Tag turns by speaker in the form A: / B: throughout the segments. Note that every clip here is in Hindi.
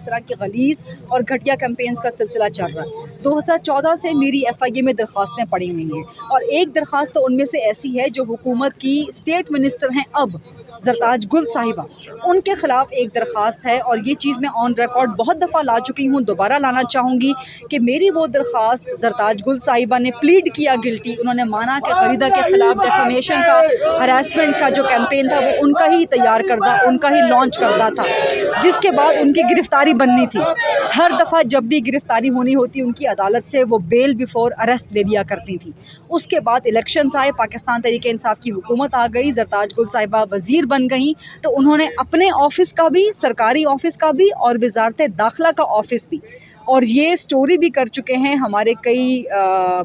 A: इस तरह के गलीज़ और घटिया कैंपेन्स का सिलसिला चल रहा है। 2014 से मेरी FIA में दरख्वास्तें पड़ी हुई हैं और एक दरख्वास्त तो उनमें से ऐसी है जो हुकूमत की स्टेट मिनिस्टर हैं अब ज़रताज गुल साहिबा, उनके ख़िलाफ़ एक दरख्वास्त है और ये चीज़ मैं ऑन रिकॉर्ड बहुत दफ़ा ला चुकी हूँ, दोबारा लाना चाहूँगी कि मेरी वो दरख्वास्त ज़रताज गुल साहिबा ने प्लीड किया गिल्टी। उन्होंने माना कि फ़रीदा के ख़िलाफ़ डेफेमेशन का, हरासमेंट का जो कैंपेन था वो उनका ही तैयार करदा, उनका ही लॉन्च करदा था, जिसके बाद उनकी गिरफ़्तारी बननी थी। हर दफ़ा जब भी गिरफ़्तारी होनी होती उनकी अदालत से वो बेल बिफोर अरेस्ट दे दिया करती थी। उसके बाद इलेक्शंस आए, पाकिस्तान तहरीक इंसाफ की हुकूमत आ गई, ज़रताज गुल साहिबा वज़ीर बन गई, तो उन्होंने अपने ऑफिस का भी, सरकारी ऑफिस का भी और वज़ारत दाखिला का ऑफिस भी, और ये स्टोरी भी कर चुके हैं हमारे कई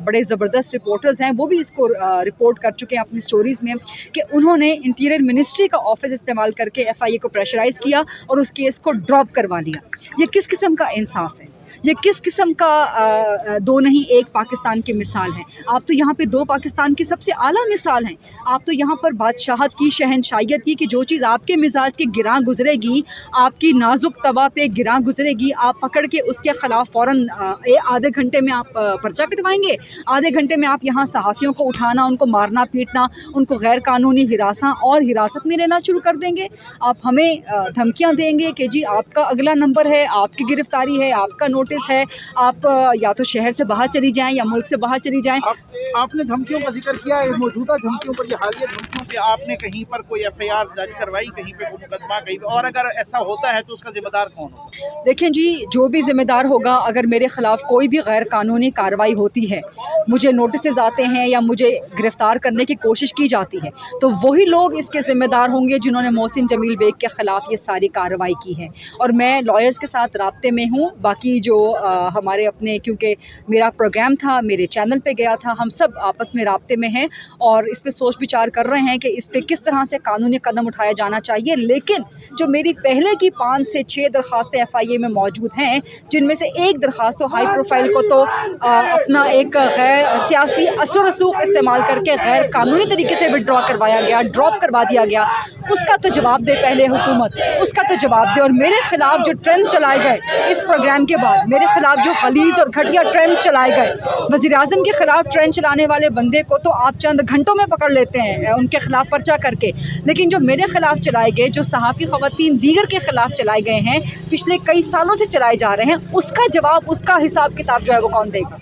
A: बड़े ज़बरदस्त रिपोर्टर्स हैं, वो भी इसको रिपोर्ट कर चुके हैं अपनी स्टोरीज़ में कि उन्होंने इंटीरियर मिनिस्ट्री का ऑफिस इस्तेमाल करके FIA को प्रेशराइज़ किया और उस केस को ड्रॉप करवा लिया। ये किस किस्म का इंसाफ है? ये किस किस्म का दो नहीं एक पाकिस्तान की मिसाल है? आप तो यहाँ पे दो पाकिस्तान की सबसे आला मिसाल हैं। आप तो यहाँ पर बादशाहत की, शहनशाहियत की, कि जो चीज़ आपके मिजाज के गिरां गुजरेगी, आपकी नाजुक तवा पे गिरां गुजरेगी, आप पकड़ के उसके ख़िलाफ़ फ़ौरन आधे घंटे में आप पर्चा कटवाएंगे, आधे घंटे में आप यहाँ सहाफ़ियों को उठाना, उनको मारना पीटना, उनको गैर कानूनी हिरासा और हिरासत में लेना शुरू कर देंगे। आप हमें धमकियाँ देंगे कि जी आपका अगला नंबर है, आपकी गिरफ़्तारी है, आपका नोटिस है, आप या तो शहर से बाहर चली जाएं या मुल्क से बाहर चली जाएं।
B: आपने धमकियों का जिक्र किया है, मौजूदा धमकियों पर, ये हालिया धमकियों पे आपने कहीं पर कोई FIR दर्ज करवाई, कहीं पे कोई मुकदमा, कहीं, और अगर ऐसा होता है तो उसका जिम्मेदार कौन होगा?
A: देखें जी, जो भी जिम्मेदार होगा, अगर मेरे ख़िलाफ़ कोई भी गैर कानूनी कार्रवाई होती है, मुझे नोटिस आते हैं या मुझे गिरफ़्तार करने की कोशिश की जाती है, तो वही लोग इसके ज़िम्मेदार होंगे जिन्होंने मोहसिन जमील बेग के ख़िलाफ़ ये सारी कार्रवाई की है। और मैं लॉयर्स के साथ राब्ते में हूँ। बाकी जो हमारे अपने, क्योंकि मेरा प्रोग्राम था, मेरे चैनल पे गया था, हम सब आपस में राब्ते में हैं और इस पे सोच विचार कर रहे हैं कि इस पे किस तरह से कानूनी कदम उठाया जाना चाहिए। लेकिन जो मेरी पहले की 5 से 6 दरख्वास्तें FIA में मौजूद हैं, जिनमें से एक दरख्वास्त तो हाई प्रोफाइल को तो अपना एक गैर सियासी असर रसूख इस्तेमाल करके गैर कानूनी तरीके से विड्रॉ करवाया गया, ड्रॉप करवा दिया गया, उसका तो जवाब दे पहले हुकूमत, उसका तो जवाब दे। और मेरे ख़िलाफ़ जो ट्रेंड चलाए गए इस प्रोग्राम के बाद, मेरे ख़िलाफ़ जो खलीज और घटिया ट्रेंड चलाए गए, वज़ीर-ए-आज़म के ख़िलाफ़ ट्रेंड चलाने वाले बंदे को तो आप चंद घंटों में पकड़ लेते हैं उनके ख़िलाफ़ पर्चा करके, लेकिन जो मेरे ख़िलाफ़ चलाए गए, जो सहाफ़ी ख़वातीन दीगर के ख़िलाफ़ चलाए गए हैं, पिछले कई सालों से चलाए जा रहे हैं, उसका जवाब, उसका हिसाब किताब जो है वो कौन देगा?